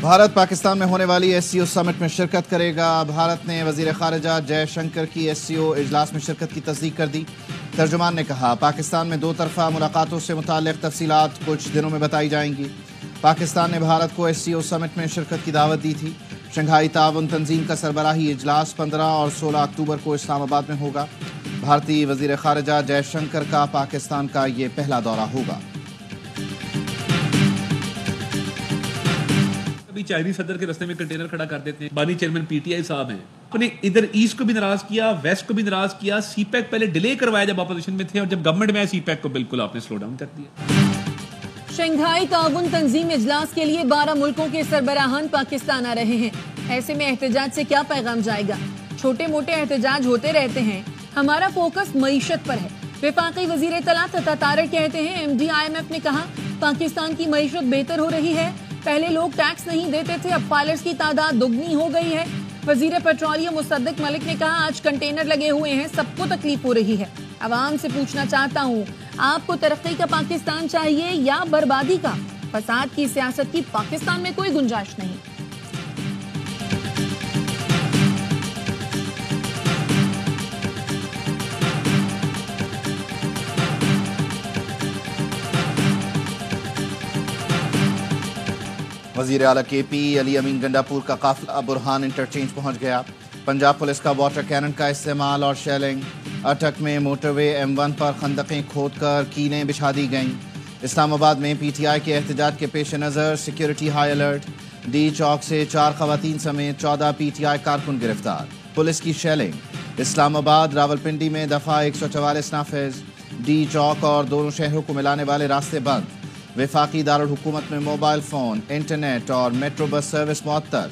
بھارت پاکستان میں ہونے والی ایس سی او سمٹ میں شرکت کرے گا۔ بھارت نے وزیر خارجہ جے شنکر کی ایس سی او اجلاس میں شرکت کی تصدیق کر دی۔ ترجمان نے کہا پاکستان میں دو طرفہ ملاقاتوں سے متعلق تفصیلات کچھ دنوں میں بتائی جائیں گی۔ پاکستان نے بھارت کو ایس سی او سمٹ میں شرکت کی دعوت دی تھی۔ شنگھائی تعاون تنظیم کا سربراہی اجلاس 15 اور 16 اکتوبر کو اسلام آباد میں ہوگا۔ بھارتی وزیر خارجہ جے شنکر کا پاکستان کا یہ پہلا دورہ ہوگا۔ چائنیز صدر کے رستے میں کنٹینر کھڑا کر دیتے ہیں۔ بانی چیئرمین پی ٹی آئی صاحب ہیں، اپنے ادھر ایسٹ کو بھی ناراض کیا، ویسٹ کو بھی ناراض کیا۔ سی پیک پہلے ڈیلے کروایا جب اپوزیشن میں تھے، اور جب گورنمنٹ میں سی پیک کو بالکل آپ نے سلو ڈاؤن کر دیا۔ شنگھائی تعاون تنظیم اجلاس کے لیے 12 ملکوں کے سربراہان پاکستان آ رہے ہیں۔ ایسے میں احتجاج سے کیا پیغام جائے گا؟ چھوٹے موٹے احتجاج ہوتے رہتے ہیں، ہمارا فوکس معیشت پر ہے۔ وفاقی وزیر اطلاعات عطا طارق کہتے ہیں M D I M F نے کہا پاکستان کی معیشت بہتر ہو رہی ہے، پہلے لوگ ٹیکس نہیں دیتے تھے، اب فائلرز کی تعداد دگنی ہو گئی ہے۔ وزیر پیٹرولیم مصدق ملک نے کہا آج کنٹینر لگے ہوئے ہیں، سب کو تکلیف ہو رہی ہے۔ عوام سے پوچھنا چاہتا ہوں آپ کو ترقی کا پاکستان چاہیے یا بربادی کا؟ فساد کی سیاست کی پاکستان میں کوئی گنجائش نہیں۔ وزیر اعلیٰ کے پی علی امین گنڈاپور کا قافلہ برہان انٹرچینج پہنچ گیا۔ پنجاب پولیس کا واٹر کینن کا استعمال اور شیلنگ۔ اٹک میں موٹر وے M1 پر خندقیں کھود کر کینیں بچھا دی گئیں۔ اسلام آباد میں پی ٹی آئی کے احتجاج کے پیش نظر سیکیورٹی ہائی الرٹ۔ ڈی چوک سے 4 خواتین سمیت 14 پی ٹی آئی کارکن گرفتار۔ پولیس کی شیلنگ۔ اسلام آباد راولپنڈی میں دفعہ 144 نافذ۔ ڈی چوک اور دونوں شہروں کو ملانے والے راستے بند۔ وفاقی دارالحکومت میں موبائل فون، انٹرنیٹ اور میٹرو بس سروس معطل۔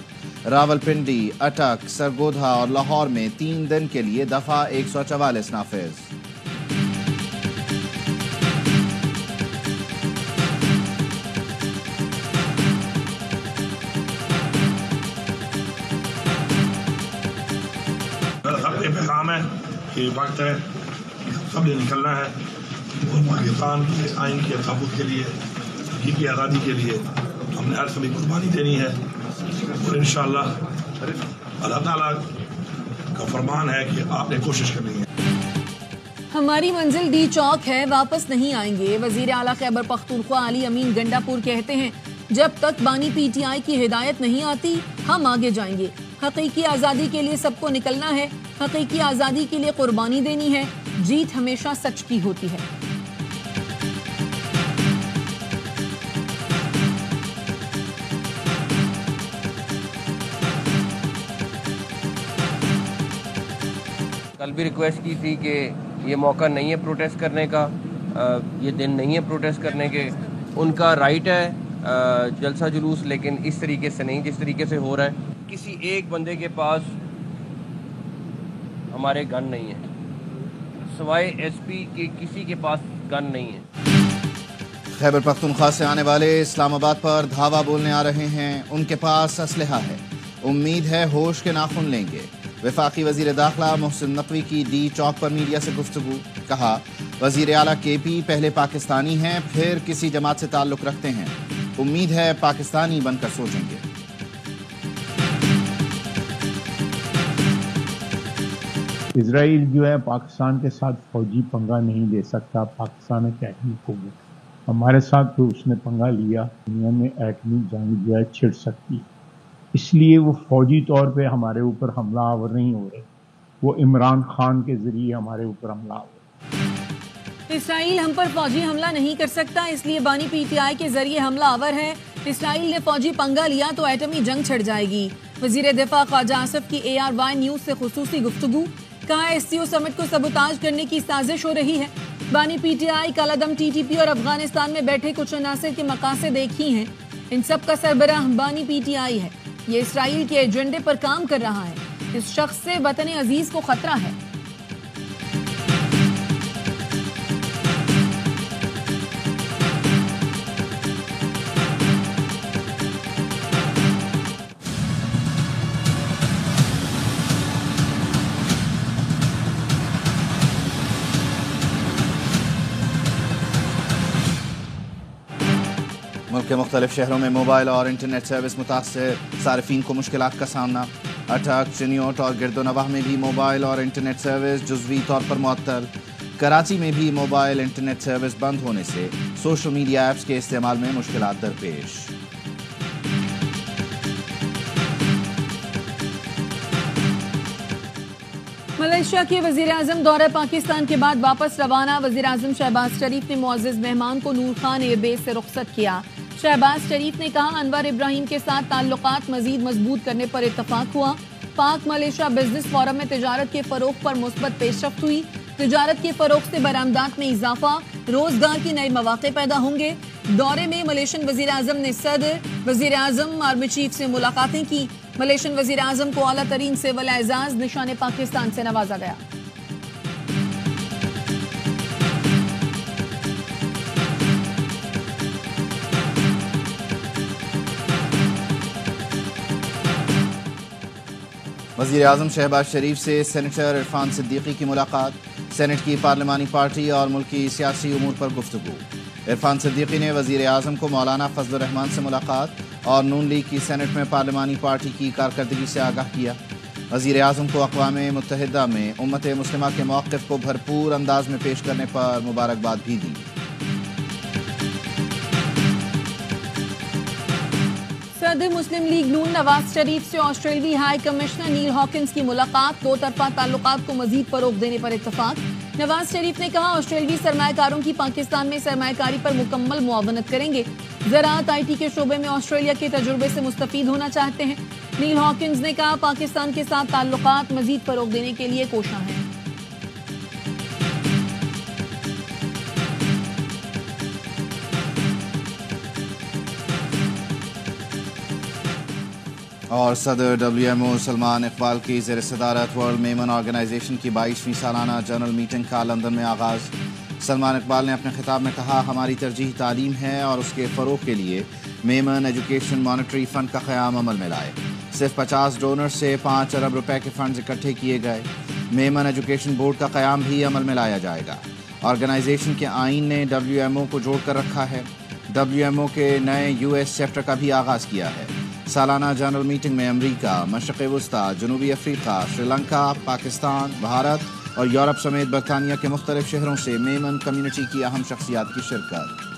راولپنڈی، اٹک، سرگودھا اور لاہور میں 3 دن کے لیے دفعہ 144 نافذ۔ یہ پیغام ہے کہ وقت ہے، سب نے نکلنا ہے اور پاکستان کے آئین کے تحفظ کے لیے، حقیقی آزادی کے لیے ہم نے ہر سبھی قربانی دینی ہے، اور انشاءاللہ اللہ تعالیٰ کا فرمان ہے کہ آپ نے کوشش کرنی ہے۔ ہماری منزل ڈی چوک ہے، واپس نہیں آئیں گے۔ وزیر اعلیٰ خیبر پختونخوا علی امین گنڈاپور کہتے ہیں جب تک بانی پی ٹی آئی کی ہدایت نہیں آتی ہم آگے جائیں گے۔ حقیقی آزادی کے لیے سب کو نکلنا ہے، حقیقی آزادی کے لیے قربانی دینی ہے، جیت ہمیشہ سچ کی ہوتی ہے۔ کل بھی ریکویسٹ کی تھی کہ یہ موقع نہیں ہے پروٹیسٹ کرنے کا، یہ دن نہیں ہے پروٹیسٹ کرنے کے، ان کا رائٹ ہے جلسہ جلوس، لیکن اس طریقے سے نہیں جس طریقے سے ہو رہا ہے۔ کسی ایک بندے کے پاس ہمارے گن نہیں ہے، سوائے ایس پی کے کسی کے پاس گن نہیں ہے۔ خیبر پختونخوا سے آنے والے اسلام آباد پر دھاوا بولنے آ رہے ہیں، ان کے پاس اسلحہ ہے، امید ہے ہوش کے ناخن لیں گے۔ وفاقی وزیر داخلہ محسن نقوی کی ڈی چوک پر میڈیا سے گفتگو، کہا وزیر اعلیٰ کے پی پہلے پاکستانی ہیں پھر کسی جماعت سے تعلق رکھتے ہیں، امید ہے پاکستانی بن کر سوچیں گے۔ اسرائیل جو ہے پاکستان کے ساتھ فوجی پنگا نہیں لے سکتا، پاکستان ایک ایٹمی قوت، ہمارے ساتھ تو اس نے پنگا لیا، دنیا میں ایٹمی جنگ جو ہے چھڑ سکتی، اس لیے وہ فوجی طور پہ ہمارے اوپر حملہ آور نہیں ہو رہے، وہ عمران خان کے ذریعے ہمارے اوپر حملہ آور۔ اسرائیل ہم پر فوجی حملہ نہیں کر سکتا، اس لیے بانی پی ٹی آئی کے ذریعے حملہ آور ہے۔ اسرائیل نے فوجی پنگا لیا تو ایٹمی جنگ چھڑ جائے گی۔ وزیر دفاع خواجہ آصف کی ARY نیوز سے خصوصی گفتگو، کہا ایس سی او سمٹ کو سبوتاژ کرنے کی سازش ہو رہی ہے۔ بانی پی ٹی آئی، کالعدم ٹی ٹی پی اور افغانستان میں بیٹھے کچھ عناصر کے مقاصد ایک ہی ہیں، ان سب کا سربراہ بانی پی ٹی آئی ہے۔ یہ اسرائیل کے ایجنڈے پر کام کر رہا ہے، اس شخص سے وطن عزیز کو خطرہ ہے۔ ملک کے مختلف شہروں میں موبائل اور انٹرنیٹ سروس متاثر، صارفین کو مشکلات کا سامنا۔ اٹک، چنیوٹ اور گرد و نواح میں بھی موبائل اور انٹرنیٹ سروس جزوی طور پر معطل۔ کراچی میں بھی موبائل انٹرنیٹ سروس بند ہونے سے سوشل میڈیا ایپس کے استعمال میں مشکلات درپیش۔ ملائیشیا کے وزیراعظم دورہ پاکستان کے بعد واپس روانہ۔ وزیراعظم شہباز شریف نے معزز مہمان کو نور خان ایئر بیس سے رخصت کیا۔ شہباز شریف نے کہا انور ابراہیم کے ساتھ تعلقات مزید مضبوط کرنے پر اتفاق ہوا۔ پاک ملائیشیا بزنس فورم میں تجارت کے فروغ پر مثبت پیش رفت ہوئی۔ تجارت کے فروغ سے برآمدات میں اضافہ، روزگار کے نئے مواقع پیدا ہوں گے۔ دورے میں ملیشین وزیر اعظم نے صدر، وزیر اعظم، آرمی چیف سے ملاقاتیں کی۔ ملیشین وزیر اعظم کو اعلیٰ ترین سول اعزاز نشان پاکستان سے نوازا گیا۔ وزیر اعظم شہباز شریف سے سینیٹر عرفان صدیقی کی ملاقات، سینٹ کی پارلیمانی پارٹی اور ملکی سیاسی امور پر گفتگو۔ عرفان صدیقی نے وزیر اعظم کو مولانا فضل الرحمان سے ملاقات اور نون لیگ کی سینٹ میں پارلیمانی پارٹی کی کارکردگی سے آگاہ کیا۔ وزیر اعظم کو اقوام متحدہ میں امت مسلمہ کے موقف کو بھرپور انداز میں پیش کرنے پر مبارکباد بھی دی۔ صدر مسلم لیگ نون نواز شریف سے آسٹریلوی ہائی کمشنر نیل ہاکنز کی ملاقات، دو طرفہ تعلقات کو مزید فروغ دینے پر اتفاق۔ نواز شریف نے کہا آسٹریلوی سرمایہ کاروں کی پاکستان میں سرمایہ کاری پر مکمل معاونت کریں گے۔ زراعت، آئی ٹی کے شعبے میں آسٹریلیا کے تجربے سے مستفید ہونا چاہتے ہیں۔ نیل ہاکنز نے کہا پاکستان کے ساتھ تعلقات مزید فروغ دینے کے لیے کوشاں ہیں۔ اور صدر WMO سلمان اقبال کی زیر صدارت ورلڈ میمن آرگنائزیشن کی 22ویں سالانہ جنرل میٹنگ کا لندن میں آغاز۔ سلمان اقبال نے اپنے خطاب میں کہا ہماری ترجیح تعلیم ہے اور اس کے فروغ کے لیے میمن ایجوکیشن مانیٹری فنڈ کا قیام عمل میں لائے۔ صرف 50 ڈونر سے 5 ارب روپے کے فنڈز اکٹھے کیے گئے۔ میمن ایجوکیشن بورڈ کا قیام بھی عمل میں لایا جائے گا۔ آرگنائزیشن کے آئین نے WMO کو جوڑ کر رکھا ہے۔ WMO کے نئے US چیپٹر کا بھی آغاز کیا ہے۔ سالانہ جنرل میٹنگ میں امریکہ، مشرق وسطیٰ، جنوبی افریقہ، سری لنکا، پاکستان، بھارت اور یورپ سمیت برطانیہ کے مختلف شہروں سے میمن کمیونٹی کی اہم شخصیات کی شرکت۔